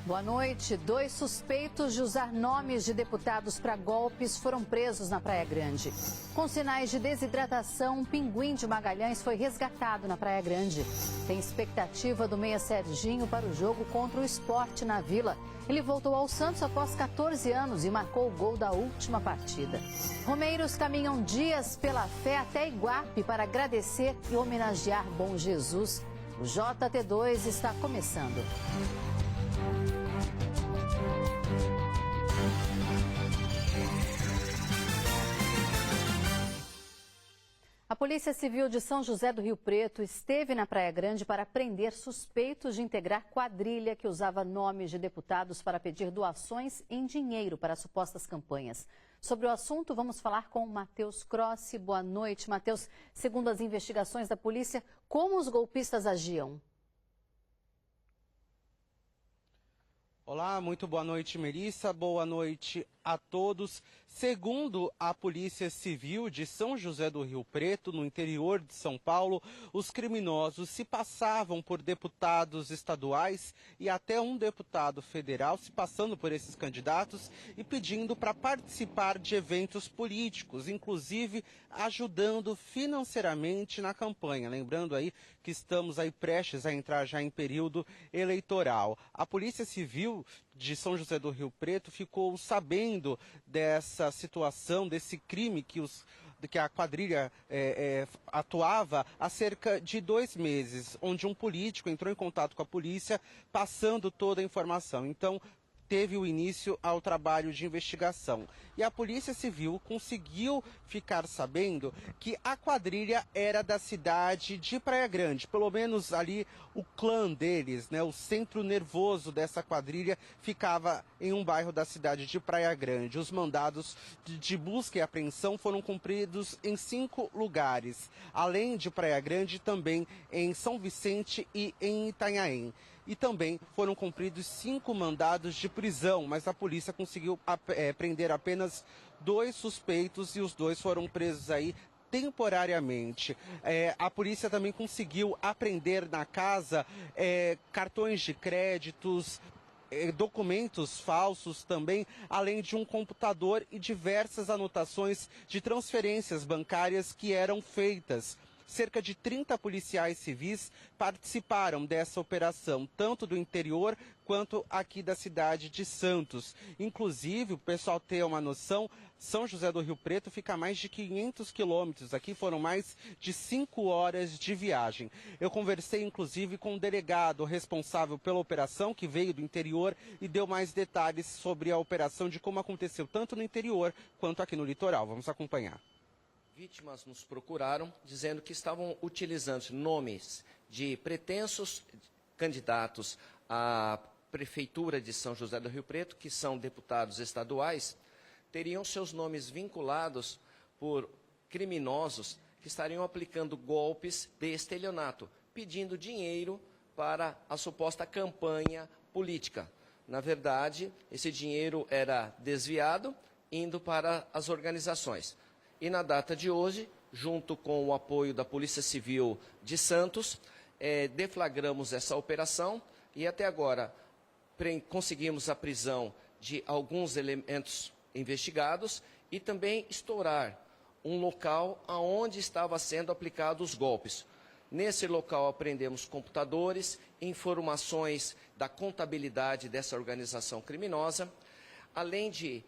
Boa noite. 2 suspeitos de usar nomes de deputados para golpes foram presos na Praia Grande. Com sinais de desidratação, um pinguim de Magalhães foi resgatado na Praia Grande. Tem expectativa do meia Serginho para o jogo contra o Sport na Vila. Ele voltou ao Santos após 14 anos e marcou o gol da última partida. Romeiros caminham dias pela fé até Iguape para agradecer e homenagear Bom Jesus. O JT2 está começando. A Polícia Civil de São José do Rio Preto esteve na Praia Grande para prender suspeitos de integrar quadrilha que usava nomes de deputados para pedir doações em dinheiro para supostas campanhas. Sobre o assunto, vamos falar com Matheus Crossi. Boa noite, Matheus. Segundo as investigações da polícia, como os golpistas agiam? Olá, muito boa noite, Melissa. Boa noite a todos. Segundo a Polícia Civil de São José do Rio Preto, no interior de São Paulo, os criminosos se passavam por deputados estaduais e até um deputado federal, se passando por esses candidatos e pedindo para participar de eventos políticos, inclusive ajudando financeiramente na campanha. Lembrando aí que estamos aí prestes a entrar já em período eleitoral. A Polícia Civil de São José do Rio Preto ficou sabendo dessa situação, desse crime que a quadrilha atuava há cerca de 2 meses, onde um político entrou em contato com a polícia passando toda a informação. Então, teve o início ao trabalho de investigação. E a Polícia Civil conseguiu ficar sabendo que a quadrilha era da cidade de Praia Grande. Pelo menos ali o clã deles, né, o centro nervoso dessa quadrilha ficava em um bairro da cidade de Praia Grande. Os mandados de busca e apreensão foram cumpridos em 5 lugares. Além de Praia Grande, também em São Vicente e em Itanhaém. E também foram cumpridos 5 mandados de prisão, mas a polícia conseguiu prender apenas 2 suspeitos e os 2 foram presos aí temporariamente. A polícia também conseguiu apreender na casa cartões de créditos, documentos falsos também, além de um computador e diversas anotações de transferências bancárias que eram feitas. Cerca de 30 policiais civis participaram dessa operação, tanto do interior quanto aqui da cidade de Santos. Inclusive, o pessoal ter uma noção, São José do Rio Preto fica a mais de 500 quilômetros. Aqui foram mais de 5 horas de viagem. Eu conversei, inclusive, com o delegado responsável pela operação, que veio do interior, e deu mais detalhes sobre a operação, de como aconteceu tanto no interior quanto aqui no litoral. Vamos acompanhar. Vítimas nos procuraram dizendo que estavam utilizando nomes de pretensos candidatos à Prefeitura de São José do Rio Preto, que são deputados estaduais, teriam seus nomes vinculados por criminosos que estariam aplicando golpes de estelionato, pedindo dinheiro para a suposta campanha política. Na verdade, esse dinheiro era desviado, indo para as organizações. E na data de hoje, junto com o apoio da Polícia Civil de Santos, deflagramos essa operação e até agora conseguimos a prisão de alguns elementos investigados e também estourar um local onde estava sendo aplicados os golpes. Nesse local apreendemos computadores, informações da contabilidade dessa organização criminosa, além de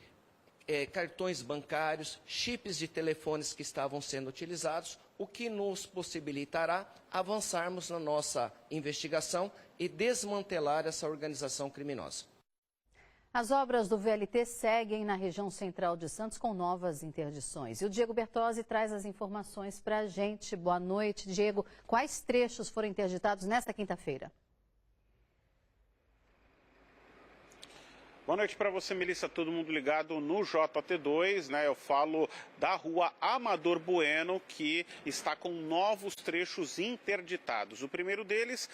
cartões bancários, chips de telefones que estavam sendo utilizados, o que nos possibilitará avançarmos na nossa investigação e desmantelar essa organização criminosa. As obras do VLT seguem na região central de Santos com novas interdições. E o Diego Bertozzi traz as informações para a gente. Boa noite, Diego. Quais trechos foram interditados nesta quinta-feira? Boa noite para você, Melissa, todo mundo ligado no JT2, né? Eu falo da rua Amador Bueno, que está com novos trechos interditados. O primeiro deles,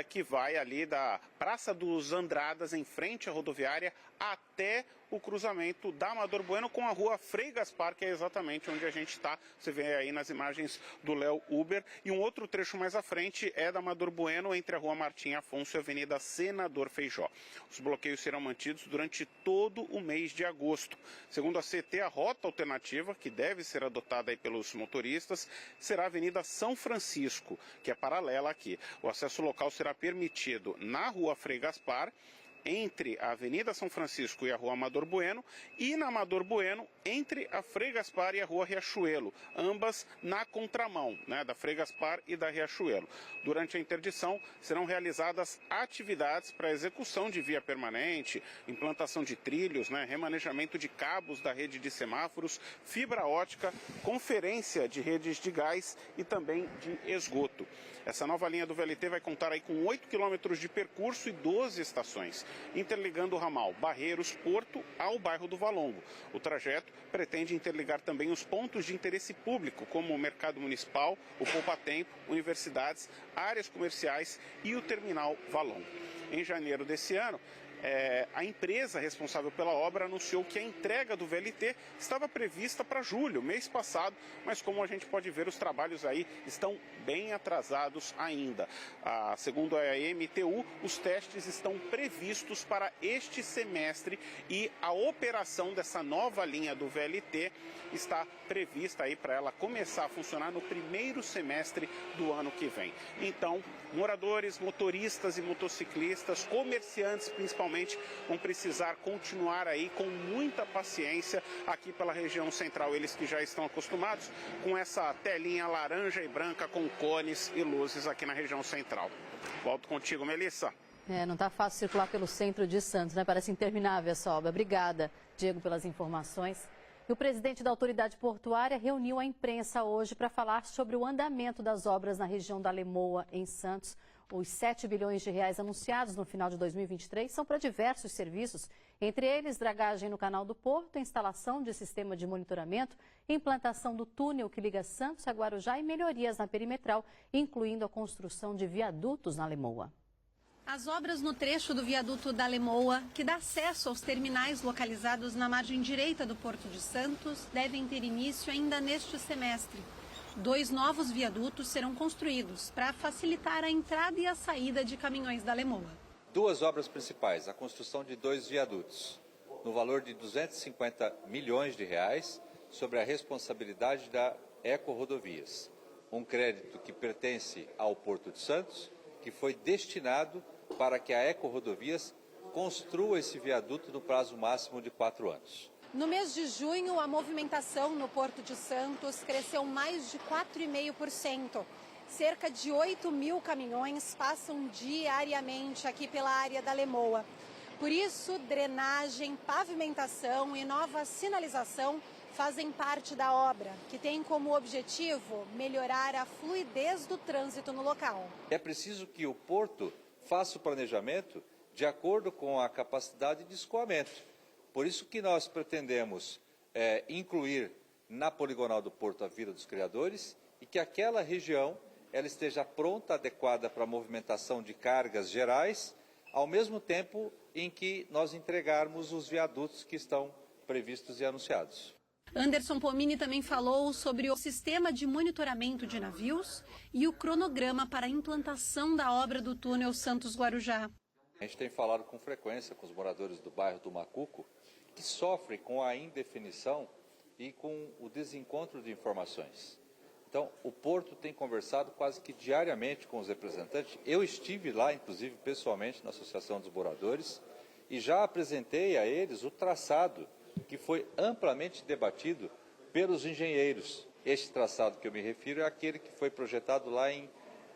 que vai ali da Praça dos Andradas, em frente à rodoviária, até o cruzamento da Amador Bueno com a rua Frei Gaspar, que é exatamente onde a gente está. Você vê aí nas imagens do Léo Uber. E um outro trecho mais à frente é da Amador Bueno, entre a rua Martim Afonso e a Avenida Senador Feijó. Os bloqueios serão mantidos durante todo o mês de agosto. Segundo a CT, a rota alternativa, que deve ser adotada aí pelos motoristas, será a Avenida São Francisco, que é paralela aqui. O acesso local será permitido na rua Frei Gaspar, entre a Avenida São Francisco e a Rua Amador Bueno, e na Amador Bueno, entre a Frei Gaspar e a Rua Riachuelo, ambas na contramão, da Frei Gaspar e da Riachuelo. Durante a interdição, serão realizadas atividades para execução de via permanente, implantação de trilhos, remanejamento de cabos da rede de semáforos, fibra ótica, conferência de redes de gás e também de esgoto. Essa nova linha do VLT vai contar aí com 8 quilômetros de percurso e 12 estações, interligando o ramal Barreiros-Porto ao bairro do Valongo. O trajeto pretende interligar também os pontos de interesse público, como o Mercado Municipal, o Poupa Tempo, universidades, áreas comerciais e o Terminal Valongo. Em janeiro desse ano, a empresa responsável pela obra anunciou que a entrega do VLT estava prevista para julho, mês passado, mas como a gente pode ver, os trabalhos aí estão bem atrasados ainda. Segundo a MTU, os testes estão previstos para este semestre e a operação dessa nova linha do VLT está prevista aí para ela começar a funcionar no primeiro semestre do ano que vem. Então, moradores, motoristas e motociclistas, comerciantes principalmente, vão precisar continuar aí com muita paciência aqui pela região central. Eles que já estão acostumados com essa telinha laranja e branca com cones e luzes aqui na região central. Volto contigo, Melissa. Não está fácil circular pelo centro de Santos, Parece interminável essa obra. Obrigada, Diego, pelas informações. E o presidente da Autoridade Portuária reuniu a imprensa hoje para falar sobre o andamento das obras na região da Lemoa, em Santos. Os 7 bilhões de reais anunciados no final de 2023 são para diversos serviços, entre eles dragagem no Canal do Porto, instalação de sistema de monitoramento, implantação do túnel que liga Santos a Guarujá e melhorias na perimetral, incluindo a construção de viadutos na Lemoa. As obras no trecho do viaduto da Lemoa, que dá acesso aos terminais localizados na margem direita do Porto de Santos, devem ter início ainda neste semestre. 2 novos viadutos serão construídos para facilitar a entrada e a saída de caminhões da Lemoa. 2 obras principais, a construção de 2 viadutos, no valor de 250 milhões de reais, sobre a responsabilidade da Eco Rodovias. Um crédito que pertence ao Porto de Santos, que foi destinado para que a Eco Rodovias construa esse viaduto no prazo máximo de 4 anos. No mês de junho, a movimentação no Porto de Santos cresceu mais de 4,5%. Cerca de 8 mil caminhões passam diariamente aqui pela área da Lemoa. Por isso, drenagem, pavimentação e nova sinalização fazem parte da obra, que tem como objetivo melhorar a fluidez do trânsito no local. É preciso que o Porto faça o planejamento de acordo com a capacidade de escoamento. Por isso que nós pretendemos incluir na poligonal do Porto a Vila dos Criadores e que aquela região ela esteja pronta, adequada para a movimentação de cargas gerais, ao mesmo tempo em que nós entregarmos os viadutos que estão previstos e anunciados. Anderson Pomini também falou sobre o sistema de monitoramento de navios e o cronograma para a implantação da obra do túnel Santos-Guarujá. A gente tem falado com frequência com os moradores do bairro do Macuco, que sofrem com a indefinição e com o desencontro de informações. Então, o Porto tem conversado quase que diariamente com os representantes. Eu estive lá, inclusive, pessoalmente, na Associação dos Moradores, e já apresentei a eles o traçado que foi amplamente debatido pelos engenheiros. Este traçado que eu me refiro é aquele que foi projetado lá em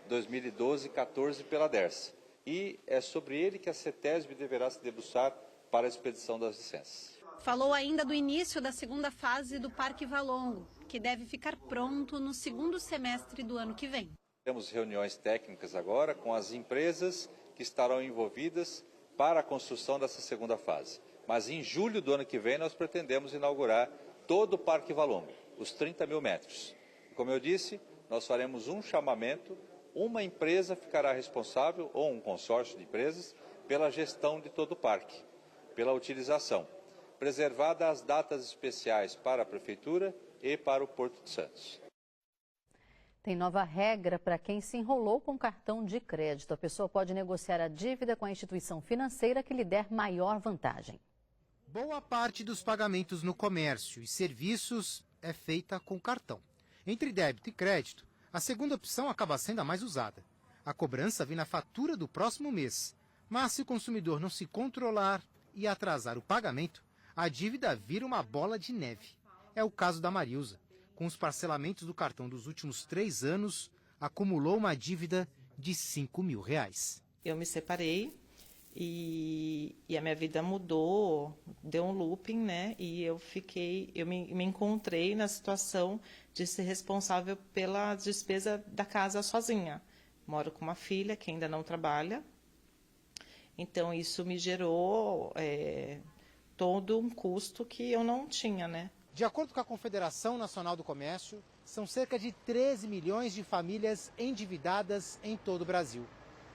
2012-14 pela Dersa. E é sobre ele que a CETESB deverá se debruçar para a expedição das licenças. Falou ainda do início da segunda fase do Parque Valongo, que deve ficar pronto no segundo semestre do ano que vem. Temos reuniões técnicas agora com as empresas que estarão envolvidas para a construção dessa segunda fase. Mas em julho do ano que vem nós pretendemos inaugurar todo o Parque Valongo, os 30 mil metros. Como eu disse, nós faremos um chamamento, uma empresa ficará responsável, ou um consórcio de empresas, pela gestão de todo o parque, pela utilização. preservadas as datas especiais para a Prefeitura e para o Porto de Santos. Tem nova regra para quem se enrolou com cartão de crédito. A pessoa pode negociar a dívida com a instituição financeira que lhe der maior vantagem. Boa parte dos pagamentos no comércio e serviços é feita com cartão. Entre débito e crédito, a segunda opção acaba sendo a mais usada. A cobrança vem na fatura do próximo mês. Mas se o consumidor não se controlar e atrasar o pagamento, a dívida vira uma bola de neve. É o caso da Marilza. Com os parcelamentos do cartão dos últimos 3 anos, acumulou uma dívida de R$5.000. Eu me separei e a minha vida mudou, deu um looping, né? E eu me encontrei na situação de ser responsável pela despesa da casa sozinha. Moro com uma filha que ainda não trabalha, então isso me gerou todo um custo que eu não tinha, né? De acordo com a Confederação Nacional do Comércio, são cerca de 13 milhões de famílias endividadas em todo o Brasil.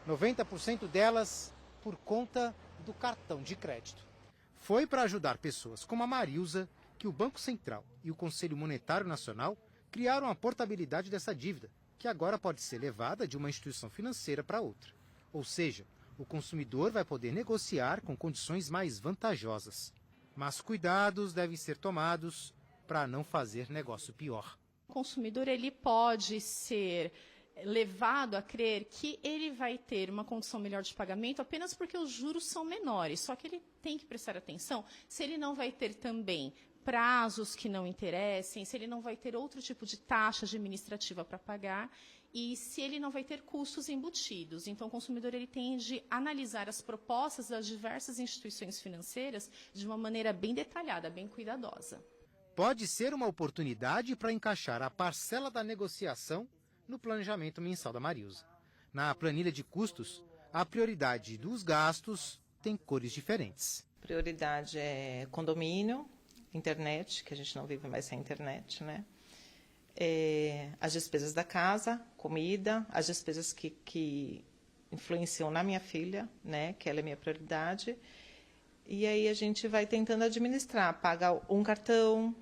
90% delas por conta do cartão de crédito. Foi para ajudar pessoas como a Marilza que o Banco Central e o Conselho Monetário Nacional criaram a portabilidade dessa dívida, que agora pode ser levada de uma instituição financeira para outra. Ou seja, o consumidor vai poder negociar com condições mais vantajosas. Mas cuidados devem ser tomados para não fazer negócio pior. O consumidor ele pode ser levado a crer que ele vai ter uma condição melhor de pagamento apenas porque os juros são menores. Só que ele tem que prestar atenção se ele não vai ter também prazos que não interessem, se ele não vai ter outro tipo de taxa administrativa para pagar e se ele não vai ter custos embutidos. Então, o consumidor ele tem de analisar as propostas das diversas instituições financeiras de uma maneira bem detalhada, bem cuidadosa. Pode ser uma oportunidade para encaixar a parcela da negociação no planejamento mensal da Marilza. Na planilha de custos, a prioridade dos gastos tem cores diferentes. Prioridade é condomínio, internet, que a gente não vive mais sem internet, né? As despesas da casa, comida, as despesas que influenciam na minha filha, né? Que ela é minha prioridade. E aí a gente vai tentando administrar, paga um cartão,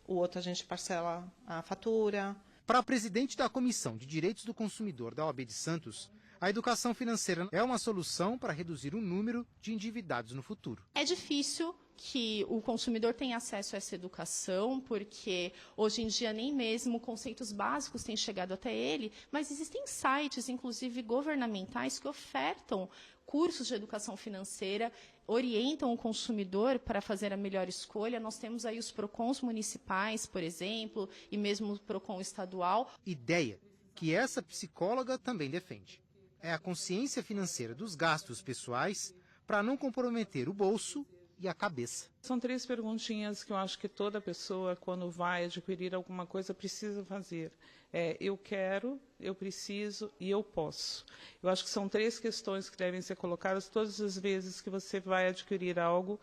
o outro a gente parcela a fatura. Para a presidente da Comissão de Direitos do Consumidor da OAB de Santos, a educação financeira é uma solução para reduzir o número de endividados no futuro. É difícil que o consumidor tenha acesso a essa educação, porque hoje em dia nem mesmo conceitos básicos têm chegado até ele, mas existem sites, inclusive governamentais, que ofertam cursos de educação financeira, orientam o consumidor para fazer a melhor escolha. Nós temos aí os PROCONs municipais, por exemplo, e mesmo o PROCON estadual. Ideia que essa psicóloga também defende. É a consciência financeira dos gastos pessoais para não comprometer o bolso e a cabeça. São 3 perguntinhas que eu acho que toda pessoa, quando vai adquirir alguma coisa, precisa fazer. Eu quero, eu preciso e eu posso. Eu acho que são 3 questões que devem ser colocadas todas as vezes que você vai adquirir algo,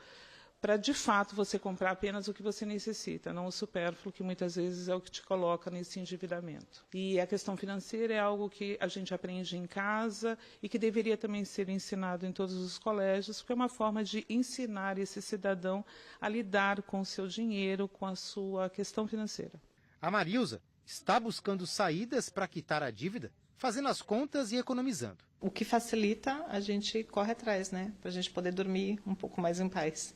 para de fato você comprar apenas o que você necessita, não o supérfluo, que muitas vezes é o que te coloca nesse endividamento. E a questão financeira é algo que a gente aprende em casa e que deveria também ser ensinado em todos os colégios, porque é uma forma de ensinar esse cidadão a lidar com o seu dinheiro, com a sua questão financeira. A Marilza está buscando saídas para quitar a dívida, fazendo as contas e economizando. O que facilita, a gente corre atrás, né? Para a gente poder dormir um pouco mais em paz.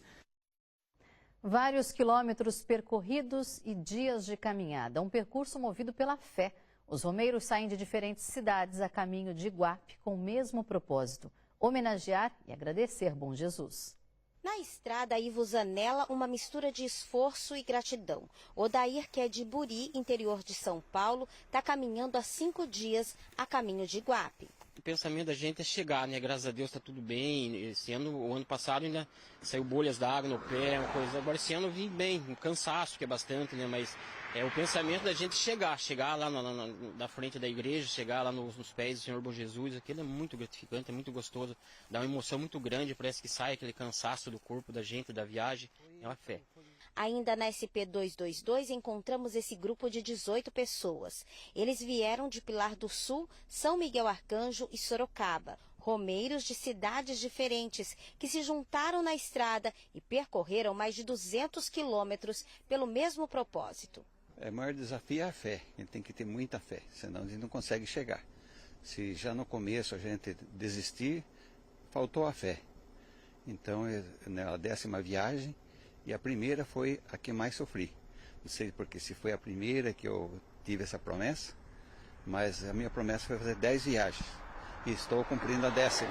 Vários quilômetros percorridos e dias de caminhada. Um percurso movido pela fé. Os romeiros saem de diferentes cidades a caminho de Iguape com o mesmo propósito: homenagear e agradecer Bom Jesus. Na estrada, Ivo Zanella, uma mistura de esforço e gratidão. Odair, que é de Buri, interior de São Paulo, está caminhando há 5 dias a caminho de Iguape. O pensamento da gente é chegar, né? Graças a Deus está tudo bem. O ano passado ainda saiu bolhas d'água no pé, uma coisa. Agora esse ano eu vim bem, um cansaço que é bastante, né? Mas o pensamento da gente chegar lá na frente da igreja, chegar lá nos pés do Senhor Bom Jesus, aquilo é muito gratificante, é muito gostoso, dá uma emoção muito grande, parece que sai aquele cansaço do corpo da gente, da viagem, é uma fé. Ainda na SP222 encontramos esse grupo de 18 pessoas. Eles vieram de Pilar do Sul, São Miguel Arcanjo e Sorocaba. Romeiros de cidades diferentes que se juntaram na estrada e percorreram mais de 200 quilômetros pelo mesmo propósito. O maior desafio é a fé. A gente tem que ter muita fé, senão a gente não consegue chegar. Se já no começo a gente desistir, faltou a fé. Então, é a 10ª viagem e a primeira foi a que mais sofri. Não sei porque se foi a primeira que eu tive essa promessa, mas a minha promessa foi fazer 10 viagens. E estou cumprindo a 10ª.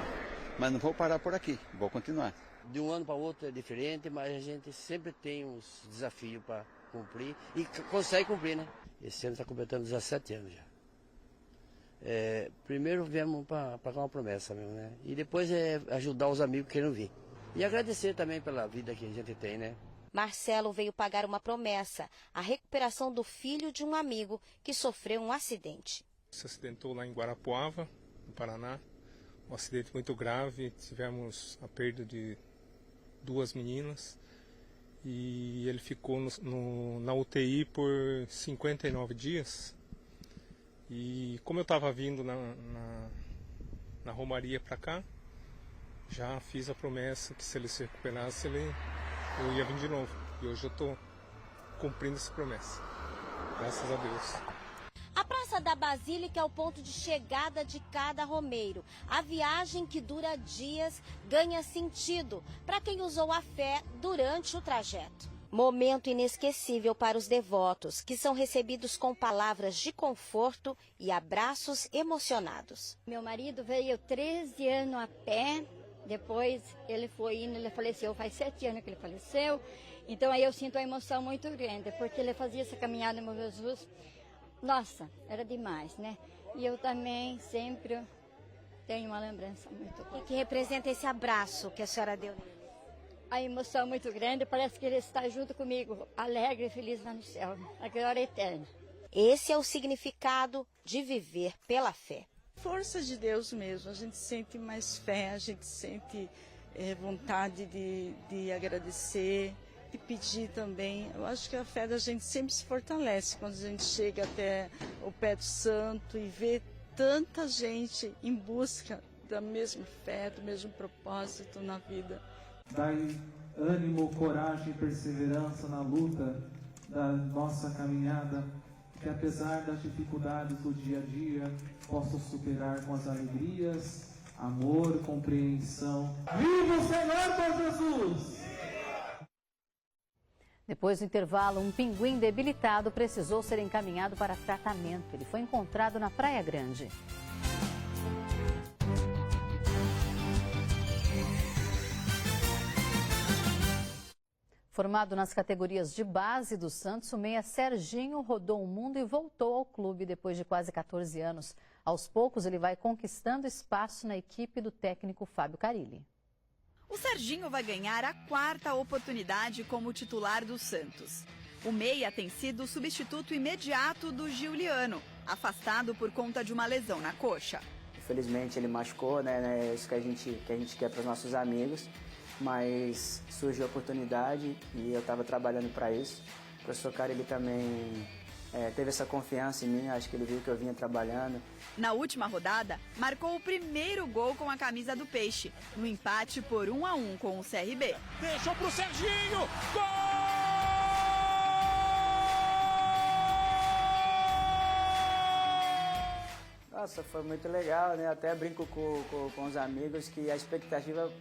Mas não vou parar por aqui, vou continuar. De um ano para o outro é diferente, mas a gente sempre tem uns desafios para cumprir e consegue cumprir, né? Esse ano está completando 17 anos já. Primeiro viemos para pagar uma promessa mesmo, né? E depois ajudar os amigos que querem vir. E agradecer também pela vida que a gente tem, né? Marcelo veio pagar uma promessa, a recuperação do filho de um amigo que sofreu um acidente. Se acidentou lá em Guarapuava, no Paraná. Um acidente muito grave, tivemos a perda de 2 meninas e ele ficou na UTI por 59 dias. E como eu estava vindo na Romaria para cá, já fiz a promessa que se ele se recuperasse, eu ia vir de novo. E hoje eu estou cumprindo essa promessa, graças a Deus. A Praça da Basílica é o ponto de chegada de cada romeiro. A viagem, que dura dias, ganha sentido para quem usou a fé durante o trajeto. Momento inesquecível para os devotos, que são recebidos com palavras de conforto e abraços emocionados. Meu marido veio 13 anos a pé, depois ele faleceu, faz 7 anos que ele faleceu. Então aí eu sinto uma emoção muito grande, porque ele fazia essa caminhada, meu Jesus. Nossa, era demais, né? E eu também sempre tenho uma lembrança muito boa. O que representa esse abraço que a senhora deu? A emoção muito grande, parece que ele está junto comigo, alegre e feliz lá no céu, a glória eterna. Esse é o significado de viver pela fé. Força de Deus mesmo, a gente sente mais fé, a gente sente vontade de agradecer, de pedir também. Eu acho que a fé da gente sempre se fortalece quando a gente chega até o pé do santo e vê tanta gente em busca da mesma fé, do mesmo propósito na vida. Dai ânimo, coragem e perseverança na luta da nossa caminhada, que apesar das dificuldades do dia a dia, possa superar com as alegrias, amor, compreensão. Viva o Senhor por Jesus! Depois do intervalo, um pinguim debilitado precisou ser encaminhado para tratamento. Ele foi encontrado na Praia Grande. Formado nas categorias de base do Santos, o meia Serginho rodou o mundo e voltou ao clube depois de quase 14 anos. Aos poucos, ele vai conquistando espaço na equipe do técnico Fábio Carilli. O Serginho vai ganhar a 4ª oportunidade como titular do Santos. O meia tem sido o substituto imediato do Giuliano, afastado por conta de uma lesão na coxa. Infelizmente ele machucou, né? É isso que a gente quer para os nossos amigos. Mas surgiu a oportunidade e eu estava trabalhando para isso. O professor Carilli também teve essa confiança em mim, acho que ele viu que eu vinha trabalhando. Na última rodada, marcou o primeiro gol com a camisa do Peixe, no empate por 1-1 com o CRB. Deixou pro Serginho! Gol! Nossa, foi muito legal, né? Até brinco com os amigos que a expectativa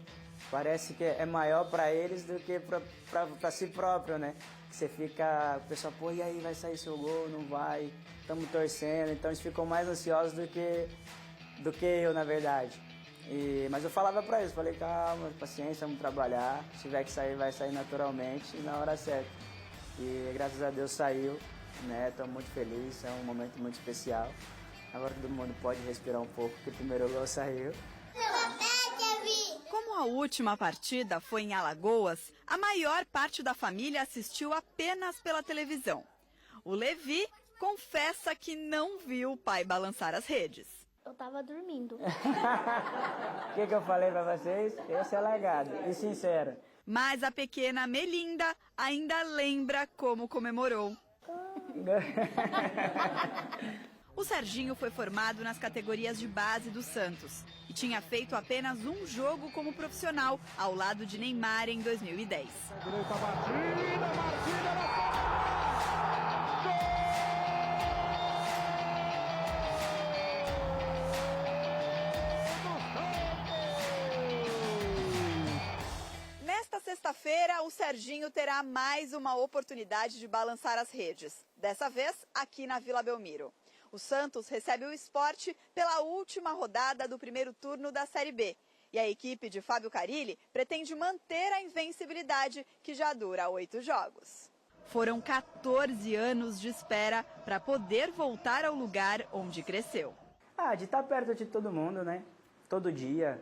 parece que é maior para eles do que para si próprio, né? Você fica, o pessoal, pô, e aí, vai sair seu gol, não vai? Estamos torcendo, então eles ficam mais ansiosos do que eu, na verdade. Mas eu falava para eles, falei, calma, paciência, vamos trabalhar, se tiver que sair, vai sair naturalmente e na hora certa. E graças a Deus saiu, né? Estou muito feliz, é um momento muito especial. Agora todo mundo pode respirar um pouco, porque o primeiro gol saiu. Como a última partida foi em Alagoas, a maior parte da família assistiu apenas pela televisão. O Levi confessa que não viu o pai balançar as redes. Eu tava dormindo. O que eu falei pra vocês? Esse é legado e sincero. Mas a pequena Melinda ainda lembra como comemorou. O Serginho foi formado nas categorias de base do Santos e tinha feito apenas um jogo como profissional, ao lado de Neymar em 2010. Nesta sexta-feira, o Serginho terá mais uma oportunidade de balançar as redes. Dessa vez, aqui na Vila Belmiro. O Santos recebe o Sport pela última rodada do primeiro turno da Série B. E a equipe de Fábio Carille pretende manter a invencibilidade que já dura 8 jogos. Foram 14 anos de espera para poder voltar ao lugar onde cresceu. De estar perto de todo mundo, né? Todo dia.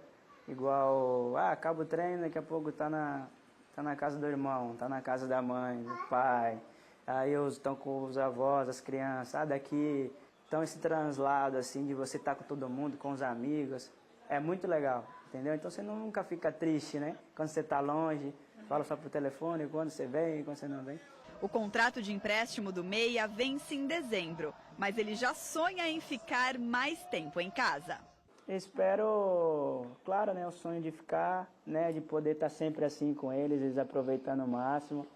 Igual, acaba o treino, daqui a pouco tá na casa do irmão, tá na casa da mãe, do pai. Aí estão com os avós, as crianças, daqui. Então esse translado assim de você estar com todo mundo, com os amigos, é muito legal, entendeu? Então você nunca fica triste, né? Quando você está longe, fala só por telefone, quando você vem, quando você não vem. O contrato de empréstimo do meia vence em dezembro, mas ele já sonha em ficar mais tempo em casa. Espero, claro, né, o sonho de ficar, né, de poder estar sempre assim com eles aproveitando o máximo,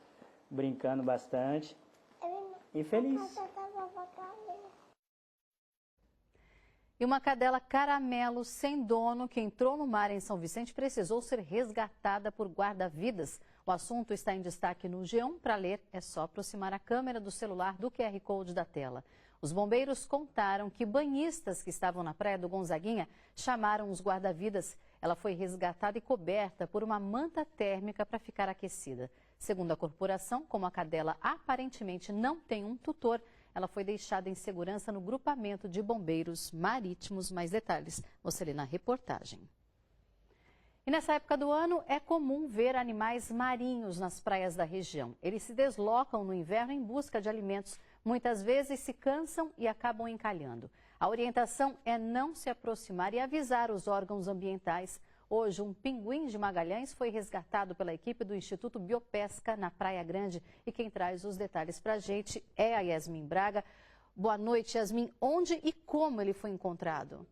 brincando bastante e feliz. E uma cadela caramelo sem dono que entrou no mar em São Vicente precisou ser resgatada por guarda-vidas. O assunto está em destaque no G1. Para ler, é só aproximar a câmera do celular do QR Code da tela. Os bombeiros contaram que banhistas que estavam na praia do Gonzaguinha chamaram os guarda-vidas. Ela foi resgatada e coberta por uma manta térmica para ficar aquecida. Segundo a corporação, como a cadela aparentemente não tem um tutor, ela foi deixada em segurança no grupamento de bombeiros marítimos. Mais detalhes você lê na reportagem. E nessa época do ano é comum ver animais marinhos nas praias da região. Eles se deslocam no inverno em busca de alimentos. Muitas vezes se cansam e acabam encalhando. A orientação é não se aproximar e avisar os órgãos ambientais. Hoje, um pinguim de Magalhães foi resgatado pela equipe do Instituto Biopesca na Praia Grande. E quem traz os detalhes para a gente é a Yasmin Braga. Boa noite, Yasmin. Onde e como ele foi encontrado?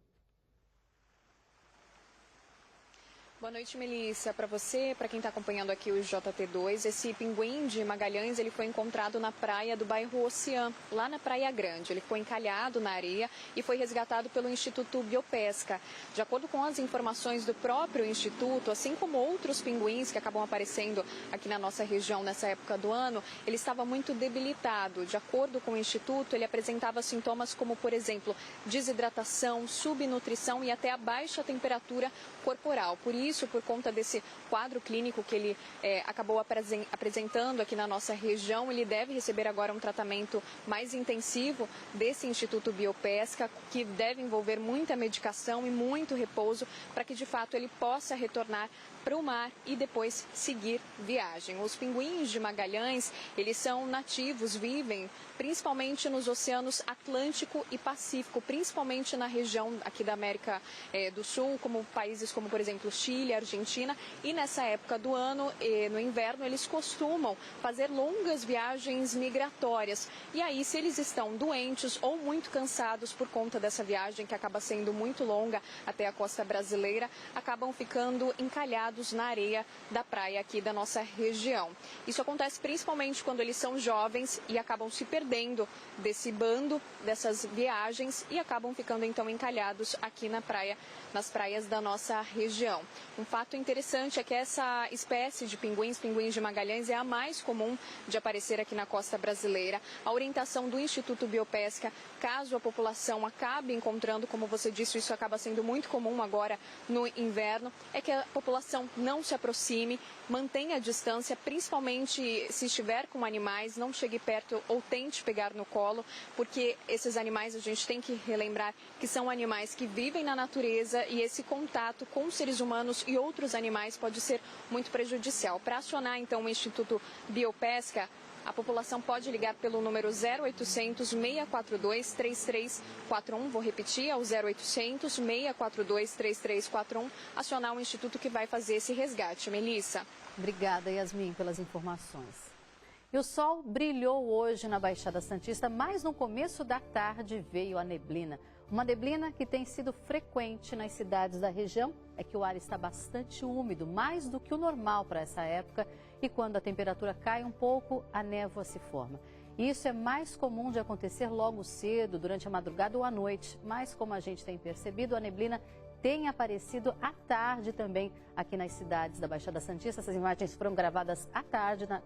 Boa noite, Melissa. Para você, para quem está acompanhando aqui o JT2, esse pinguim de Magalhães, ele foi encontrado na praia do bairro Oceã, lá na Praia Grande. Ele foi encalhado na areia e foi resgatado pelo Instituto Biopesca. De acordo com as informações do próprio Instituto, assim como outros pinguins que acabam aparecendo aqui na nossa região nessa época do ano, ele estava muito debilitado. De acordo com o Instituto, ele apresentava sintomas como, por exemplo, desidratação, subnutrição e até a baixa temperatura corporal. Por isso, por conta desse quadro clínico que ele acabou apresentando aqui na nossa região, ele deve receber agora um tratamento mais intensivo desse Instituto Biopesca, que deve envolver muita medicação e muito repouso para que, de fato, ele possa retornar para o mar e depois seguir viagem. Os pinguins de Magalhães, eles são nativos, vivem principalmente nos oceanos Atlântico e Pacífico, principalmente na região aqui da América do Sul, como países como, por exemplo, Chile, Argentina. E nessa época do ano, no inverno, eles costumam fazer longas viagens migratórias. E aí, se eles estão doentes ou muito cansados por conta dessa viagem, que acaba sendo muito longa até a costa brasileira, acabam ficando encalhados na areia da praia aqui da nossa região. Isso acontece principalmente quando eles são jovens e acabam se perdendo desse bando, dessas viagens, e acabam ficando então encalhados aqui na praia, nas praias da nossa região. Um fato interessante é que essa espécie de pinguins de Magalhães, é a mais comum de aparecer aqui na costa brasileira. A orientação do Instituto Biopesca, caso a população acabe encontrando, como você disse, isso acaba sendo muito comum agora no inverno, é que a população não se aproxime, mantenha a distância, principalmente se estiver com animais, não chegue perto ou tente pegar no colo, porque esses animais, a gente tem que relembrar que são animais que vivem na natureza e esse contato com seres humanos e outros animais pode ser muito prejudicial. Para acionar então o Instituto Biopesca, a população pode ligar pelo número 0800 642 3341. Vou repetir, é o 0800 642 3341. Acionar o Instituto que vai fazer esse resgate. Melissa. Obrigada, Yasmin, pelas informações. E o sol brilhou hoje na Baixada Santista, mas no começo da tarde veio a neblina. Uma neblina que tem sido frequente nas cidades da região é que o ar está bastante úmido, mais do que o normal para essa época, e quando a temperatura cai um pouco, a névoa se forma. E isso é mais comum de acontecer logo cedo, durante a madrugada ou à noite, mas como a gente tem percebido, a neblina tem aparecido à tarde também aqui nas cidades da Baixada Santista. Essas imagens foram gravadas à tarde na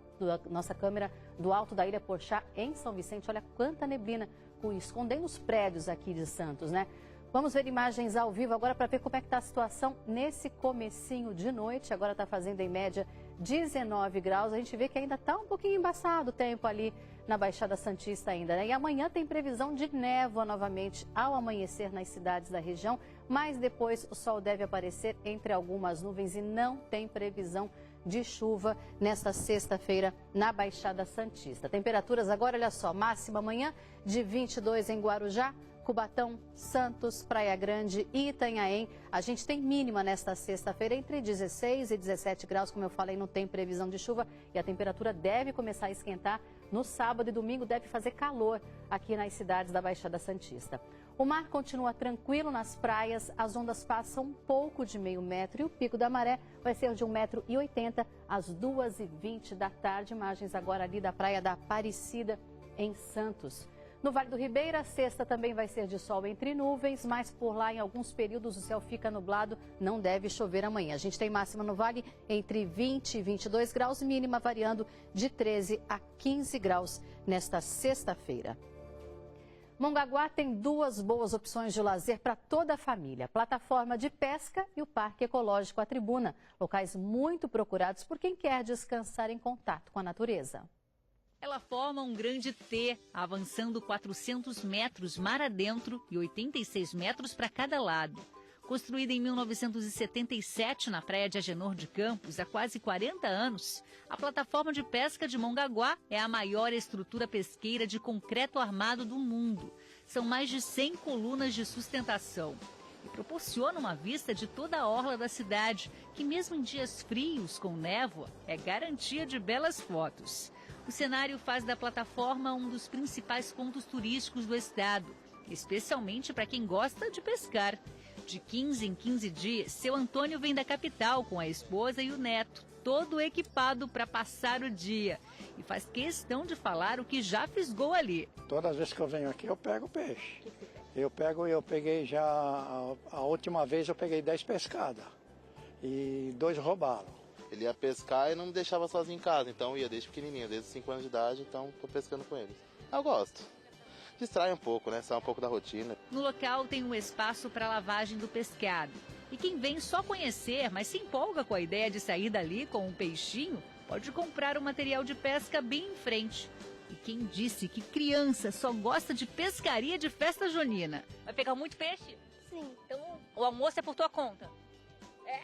nossa câmera do alto da Ilha Porchá, em São Vicente. Olha quanta neblina escondendo os prédios aqui de Santos, né? Vamos ver imagens ao vivo agora para ver como é que está a situação nesse comecinho de noite. Agora está fazendo em média 19 graus. A gente vê que ainda está um pouquinho embaçado o tempo ali na Baixada Santista ainda, né? E amanhã tem previsão de névoa novamente ao amanhecer nas cidades da região, mas depois o sol deve aparecer entre algumas nuvens e não tem previsão de chuva nesta sexta-feira na Baixada Santista. Temperaturas agora, olha só, máxima amanhã de 22 em Guarujá, Cubatão, Santos, Praia Grande e Itanhaém. A gente tem mínima nesta sexta-feira entre 16 e 17 graus, como eu falei, não tem previsão de chuva e a temperatura deve começar a esquentar no sábado e domingo, deve fazer calor aqui nas cidades da Baixada Santista. O mar continua tranquilo nas praias, as ondas passam um pouco de meio metro e o pico da maré vai ser de 1,80 m às 2h20 da tarde. Imagens agora ali da praia da Aparecida, em Santos. No Vale do Ribeira, a sexta também vai ser de sol entre nuvens, mas por lá em alguns períodos o céu fica nublado, não deve chover amanhã. A gente tem máxima no Vale entre 20 e 22 graus, mínima variando de 13 a 15 graus nesta sexta-feira. Mongaguá tem duas boas opções de lazer para toda a família: a plataforma de pesca e o Parque Ecológico A Tribuna, locais muito procurados por quem quer descansar em contato com a natureza. Ela forma um grande T, avançando 400 metros mar adentro e 86 metros para cada lado. Construída em 1977 na praia de Agenor de Campos, há quase 40 anos, a plataforma de pesca de Mongaguá é a maior estrutura pesqueira de concreto armado do mundo. São mais de 100 colunas de sustentação e proporciona uma vista de toda a orla da cidade, que mesmo em dias frios com névoa, é garantia de belas fotos. O cenário faz da plataforma um dos principais pontos turísticos do estado, especialmente para quem gosta de pescar. De 15 em 15 dias, seu Antônio vem da capital com a esposa e o neto, todo equipado para passar o dia. E faz questão de falar o que já fisgou ali. Todas as vezes que eu venho aqui, eu pego peixe. Eu peguei já, a última vez eu peguei 10 pescadas e 2 roubaram. Ele ia pescar e não me deixava sozinho em casa, então eu ia desde pequenininho, desde 5 anos de idade, então tô pescando com eles. Eu gosto. Distrai um pouco, né? Sai um pouco da rotina. No local tem um espaço para lavagem do pescado. E quem vem só conhecer, mas se empolga com a ideia de sair dali com um peixinho, pode comprar o material de pesca bem em frente. E quem disse que criança só gosta de pescaria de festa junina? Vai pegar muito peixe? Sim. Então o almoço é por tua conta? É.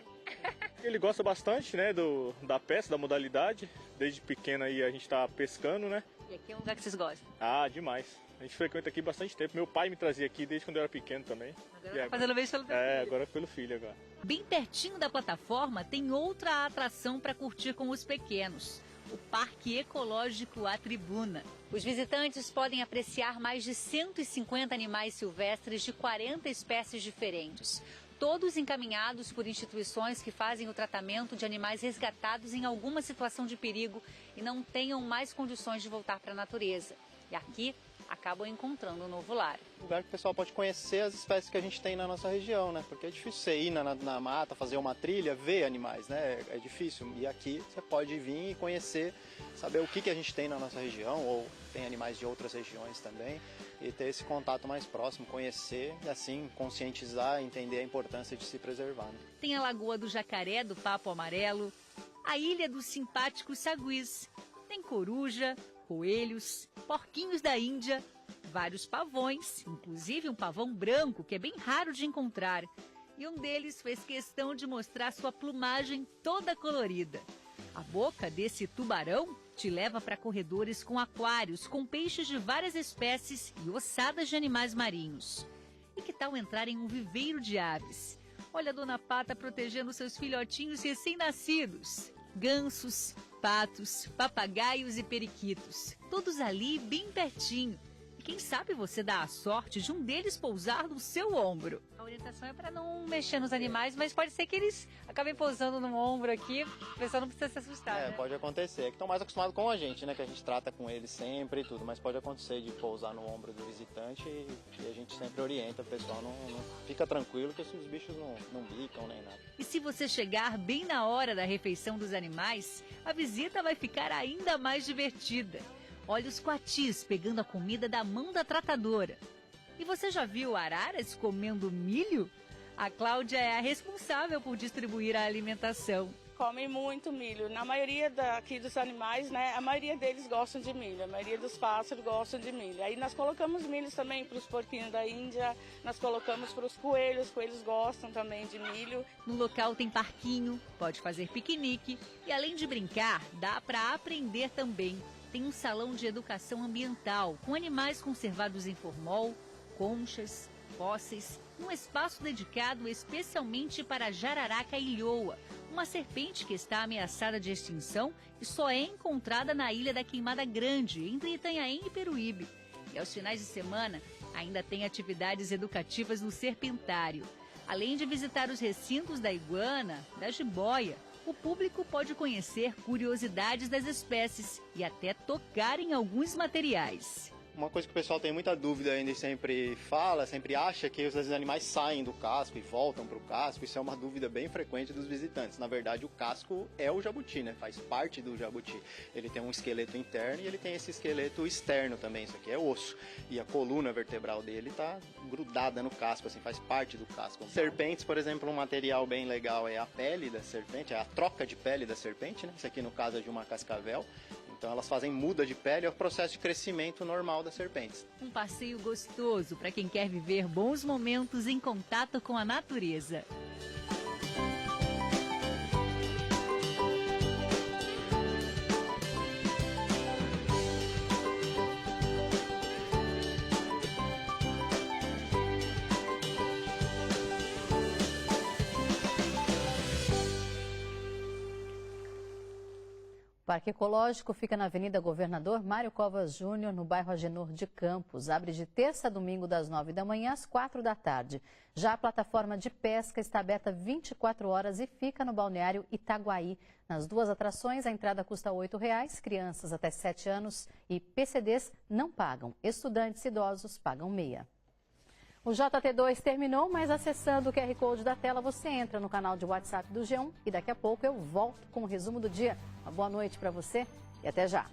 Ele gosta bastante, né, da pesca, da modalidade. Desde pequeno aí a gente tá pescando, né? E aqui é um lugar que vocês gostam? Ah, demais. A gente frequenta aqui bastante tempo. Meu pai me trazia aqui desde quando eu era pequeno também. Agora tá fazendo vez pelo filho. Agora pelo filho agora. Bem pertinho da plataforma tem outra atração para curtir com os pequenos: o Parque Ecológico A Tribuna. Os visitantes podem apreciar mais de 150 animais silvestres de 40 espécies diferentes. Todos encaminhados por instituições que fazem o tratamento de animais resgatados em alguma situação de perigo e não tenham mais condições de voltar para a natureza. E aqui acabam encontrando um novo lar. Um lugar que o pessoal pode conhecer as espécies que a gente tem na nossa região, né? Porque é difícil você ir na mata, fazer uma trilha, ver animais, né? É difícil. E aqui você pode vir e conhecer, saber o que a gente tem na nossa região, ou tem animais de outras regiões também, e ter esse contato mais próximo, conhecer e assim conscientizar, entender a importância de se preservar. Né? Tem a Lagoa do Jacaré do Papo Amarelo, a Ilha dos Simpáticos Saguis, tem coruja, coelhos, porquinhos da Índia, vários pavões, inclusive um pavão branco que é bem raro de encontrar. E um deles fez questão de mostrar sua plumagem toda colorida. A boca desse tubarão te leva para corredores com aquários, com peixes de várias espécies e ossadas de animais marinhos. E que tal entrar em um viveiro de aves? Olha a Dona Pata protegendo seus filhotinhos recém-nascidos. Gansos, patos, papagaios e periquitos, todos ali bem pertinho. quem sabe você dá a sorte de um deles pousar no seu ombro. A orientação é para não mexer nos animais, mas pode ser que eles acabem pousando no ombro aqui, o pessoal não precisa se assustar, né? Pode acontecer. É que estão mais acostumados com a gente, né? Que a gente trata com eles sempre e tudo, mas pode acontecer de pousar no ombro do visitante e a gente sempre orienta o pessoal, não fica tranquilo que os bichos não bicam nem nada. E se você chegar bem na hora da refeição dos animais, a visita vai ficar ainda mais divertida. Olha os coatis pegando a comida da mão da tratadora. E você já viu araras comendo milho? A Cláudia é a responsável por distribuir a alimentação. Comem muito milho. Na maioria aqui dos animais, né, a maioria deles gostam de milho. A maioria dos pássaros gostam de milho. Aí nós colocamos milho também para os porquinhos da Índia, nós colocamos para os coelhos gostam também de milho. No local tem parquinho, pode fazer piquenique e além de brincar, dá para aprender também. Tem um salão de educação ambiental com animais conservados em formol, conchas, fósseis, um espaço dedicado especialmente para a jararaca ilhoa, uma serpente que está ameaçada de extinção e só é encontrada na Ilha da Queimada Grande, entre Itanhaém e Peruíbe. E aos finais de semana, ainda tem atividades educativas no Serpentário. Além de visitar os recintos da iguana, da jiboia, o público pode conhecer curiosidades das espécies e até tocar em alguns materiais. Uma coisa que o pessoal tem muita dúvida ainda e sempre fala, sempre acha que os animais saem do casco e voltam para o casco. Isso é uma dúvida bem frequente dos visitantes. Na verdade, o casco é o jabuti, né? Faz parte do jabuti. Ele tem um esqueleto interno e ele tem esse esqueleto externo também. Isso aqui é osso. E a coluna vertebral dele está grudada no casco, assim, faz parte do casco. Serpentes, por exemplo, um material bem legal é a pele da serpente, é a troca de pele da serpente, né? Isso aqui no caso é de uma cascavel. Então elas fazem muda de pele, é o processo de crescimento normal das serpentes. Um passeio gostoso para quem quer viver bons momentos em contato com a natureza. O Parque Ecológico fica na Avenida Governador Mário Covas Júnior, no bairro Agenor de Campos. Abre de terça a domingo, das 9 da manhã às 4 da tarde. Já a plataforma de pesca está aberta 24 horas e fica no balneário Itaguaí. Nas duas atrações, a entrada custa R$ 8,00, crianças até 7 anos e PCDs não pagam. Estudantes e idosos pagam meia. O JT2 terminou, mas acessando o QR Code da tela, você entra no canal de WhatsApp do G1 e daqui a pouco eu volto com o resumo do dia. Uma boa noite para você e até já.